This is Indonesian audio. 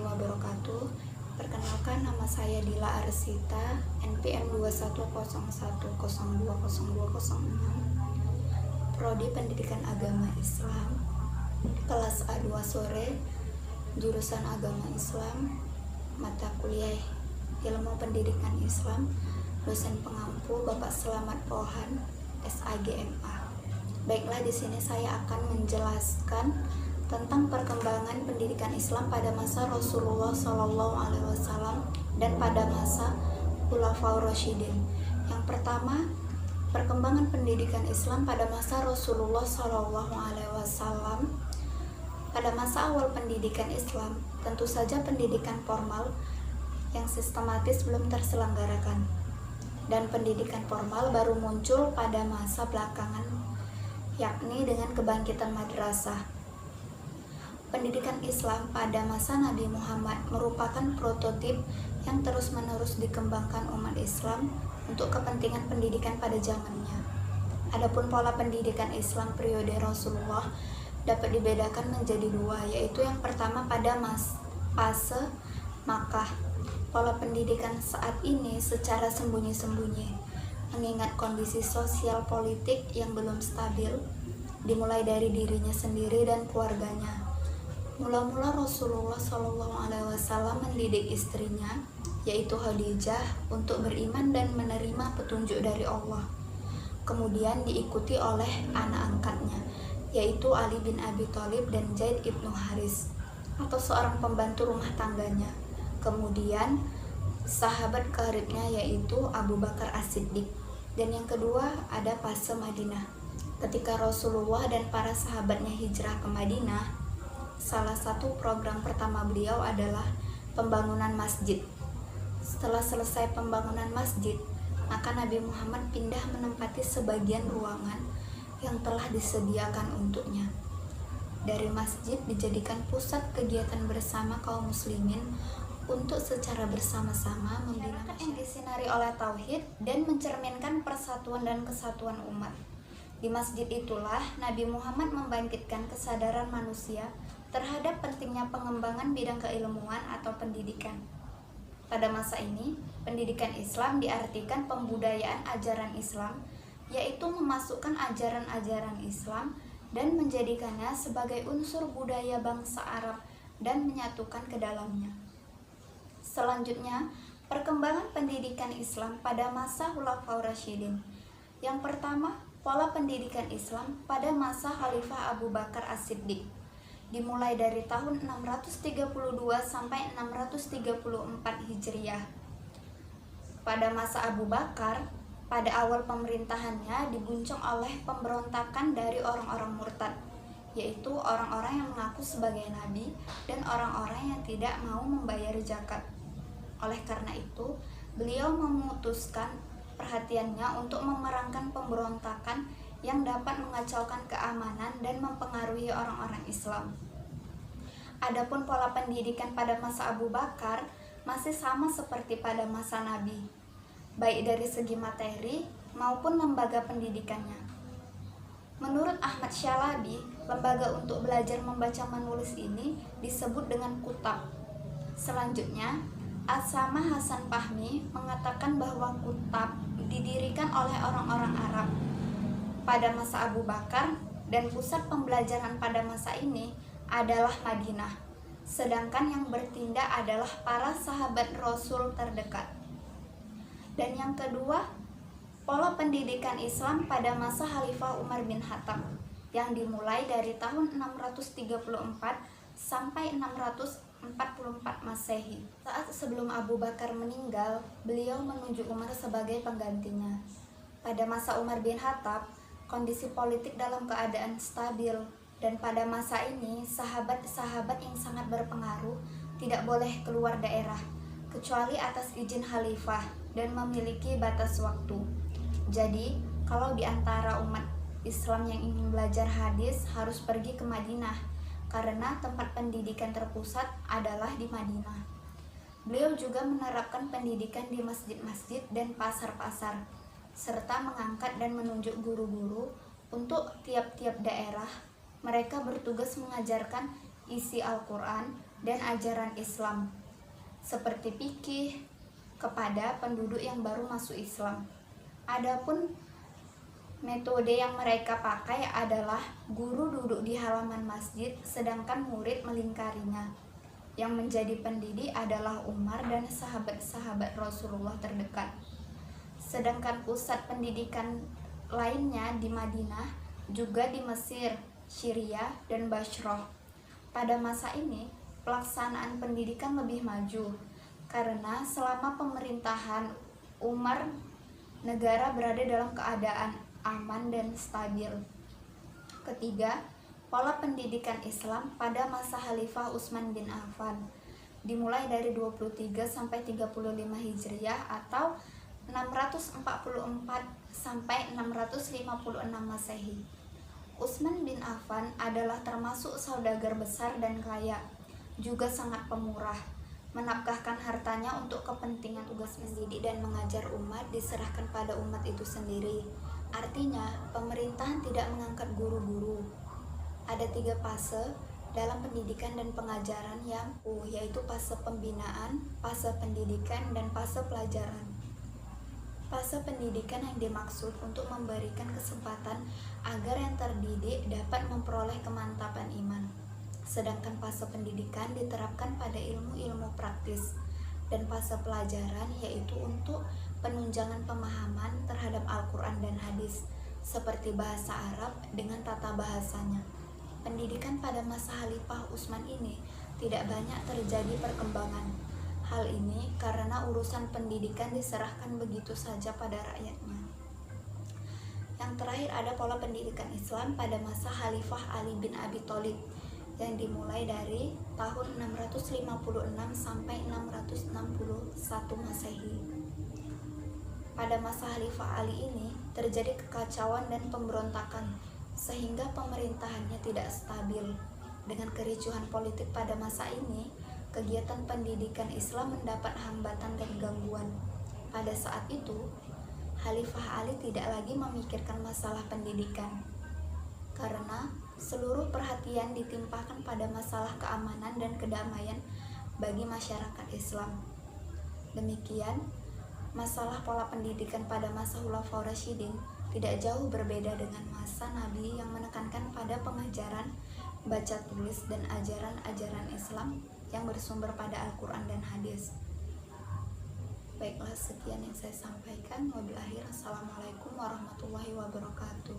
wabarakatuh. Perkenalkan, nama saya Dila Arsita, NPM 2101020206, Prodi Pendidikan Agama Islam, kelas A2 sore, jurusan Agama Islam, mata kuliah Ilmu Pendidikan Islam, dosen pengampu Bapak Selamat Pohan, SAGMA. Baiklah, di sini saya akan menjelaskan tentang perkembangan pendidikan Islam pada masa Rasulullah SAW dan pada masa Khulafaur Rasyidin. Yang pertama, perkembangan pendidikan Islam pada masa Rasulullah SAW. Pada masa awal pendidikan Islam, tentu saja pendidikan formal yang sistematis belum terselenggarakan, dan pendidikan formal baru muncul pada masa belakangan, yakni dengan kebangkitan madrasah. Pendidikan Islam pada masa Nabi Muhammad merupakan prototip yang terus-menerus dikembangkan umat Islam untuk kepentingan pendidikan pada zamannya. Adapun pola pendidikan Islam periode Rasulullah dapat dibedakan menjadi dua, yaitu yang pertama pada fase Makkah. Pola pendidikan saat ini secara sembunyi-sembunyi, mengingat kondisi sosial politik yang belum stabil, dimulai dari dirinya sendiri dan keluarganya. Mula-mula Rasulullah SAW mendidik istrinya, yaitu Khadijah, untuk beriman dan menerima petunjuk dari Allah. Kemudian diikuti oleh anak angkatnya, yaitu Ali bin Abi Thalib dan Zaid ibnu Haris, atau seorang pembantu rumah tangganya. Kemudian sahabat karibnya, yaitu Abu Bakar As-Siddiq. Dan yang kedua ada fase Madinah. Ketika Rasulullah dan para sahabatnya hijrah ke Madinah, salah satu program pertama beliau adalah pembangunan masjid. Setelah selesai pembangunan masjid, maka Nabi Muhammad pindah menempati sebagian ruangan yang telah disediakan untuknya. Dari masjid dijadikan pusat kegiatan bersama kaum muslimin untuk secara bersama-sama membina yang disinari oleh tauhid dan mencerminkan persatuan dan kesatuan umat. Di masjid itulah Nabi Muhammad membangkitkan kesadaran manusia terhadap pentingnya pengembangan bidang keilmuan atau pendidikan. Pada masa ini, pendidikan Islam diartikan pembudayaan ajaran Islam, yaitu memasukkan ajaran-ajaran Islam dan menjadikannya sebagai unsur budaya bangsa Arab dan menyatukan ke dalamnya. Selanjutnya, perkembangan pendidikan Islam pada masa Khulafaur Rasyidin. Yang pertama, pola pendidikan Islam pada masa Khalifah Abu Bakar As-Siddiq, dimulai dari tahun 632 sampai 634 Hijriah. Pada masa Abu Bakar, pada awal pemerintahannya diguncang oleh pemberontakan dari orang-orang murtad, yaitu orang-orang yang mengaku sebagai nabi dan orang-orang yang tidak mau membayar zakat. Oleh karena itu, beliau memutuskan perhatiannya untuk memerangkan pemberontakan yang dapat mengacaukan keamanan dan mempengaruhi orang-orang Islam. Adapun pola pendidikan pada masa Abu Bakar masih sama seperti pada masa Nabi, baik dari segi materi maupun lembaga pendidikannya. Menurut Ahmad Syalabi, lembaga untuk belajar membaca menulis ini disebut dengan kutab. Selanjutnya, As-Sama Hasan Fahmi mengatakan bahwa kutab didirikan oleh orang-orang Arab pada masa Abu Bakar, dan pusat pembelajaran pada masa ini adalah Madinah, sedangkan yang bertindak adalah para sahabat Rasul terdekat. Dan yang kedua, pola pendidikan Islam pada masa Khalifah Umar bin Khattab, yang dimulai dari tahun 634 sampai 644 Masehi. Saat sebelum Abu Bakar meninggal, beliau menunjuk Umar sebagai penggantinya. Pada masa Umar bin Khattab, kondisi politik dalam keadaan stabil, dan pada masa ini sahabat-sahabat yang sangat berpengaruh tidak boleh keluar daerah kecuali atas izin khalifah dan memiliki batas waktu. Jadi, kalau di antara umat Islam yang ingin belajar hadis harus pergi ke Madinah, karena tempat pendidikan terpusat adalah di Madinah. Beliau juga menerapkan pendidikan di masjid-masjid dan pasar-pasar, serta mengangkat dan menunjuk guru-guru untuk tiap-tiap daerah. Mereka bertugas mengajarkan isi Al-Quran, dan ajaran Islam, seperti fikih kepada penduduk yang baru masuk Islam. Adapun metode yang mereka pakai adalah guru duduk di halaman masjid sedangkan murid melingkarinya. Yang menjadi pendidik adalah Umar dan sahabat-sahabat Rasulullah terdekat. Sedangkan pusat pendidikan lainnya di Madinah, juga di Mesir, Syria, dan Bashrah. Pada masa ini, pelaksanaan pendidikan lebih maju karena selama pemerintahan Umar, negara berada dalam keadaan aman dan stabil. Ketiga, pola pendidikan Islam pada masa Khalifah Utsman bin Affan dimulai dari 23 sampai 35 Hijriah atau 644 sampai 656 Masehi. Utsman bin Affan adalah termasuk saudagar besar dan kaya, juga sangat pemurah. Menafkahkan hartanya untuk kepentingan tugas mendidik dan mengajar umat diserahkan pada umat itu sendiri. Artinya, pemerintahan tidak mengangkat guru-guru. Ada 3 fase dalam pendidikan dan pengajaran yaitu fase pembinaan, fase pendidikan, dan fase pelajaran. Fase pendidikan yang dimaksud untuk memberikan kesempatan agar yang terdidik dapat memperoleh kemantapan iman. Sedangkan fase pendidikan diterapkan pada ilmu-ilmu praktis. Dan fase pelajaran yaitu untuk penunjangan pemahaman terhadap Al-Quran dan hadis, seperti bahasa Arab dengan tata bahasanya. Pendidikan pada masa Khalifah Utsman ini tidak banyak terjadi perkembangan. Hal ini karena urusan pendidikan diserahkan begitu saja pada rakyatnya. Yang terakhir ada pola pendidikan Islam pada masa Khalifah Ali bin Abi Thalib yang dimulai dari tahun 656 sampai 661 Masehi. Pada masa Khalifah Ali ini terjadi kekacauan dan pemberontakan sehingga pemerintahannya tidak stabil. Dengan kericuhan politik pada masa ini, kegiatan pendidikan Islam mendapat hambatan dan gangguan. Pada saat itu, Khalifah Ali tidak lagi memikirkan masalah pendidikan karena seluruh perhatian ditimpahkan pada masalah keamanan dan kedamaian bagi masyarakat Islam. Demikian, masalah pola pendidikan pada masa Khulafaur Rasyidin tidak jauh berbeda dengan masa Nabi yang menekankan pada pengajaran, baca tulis, dan ajaran-ajaran Islam yang bersumber pada Al-Quran dan hadis. Baiklah, sekian yang saya sampaikan. Wabillahi, assalamualaikum warahmatullahi wabarakatuh.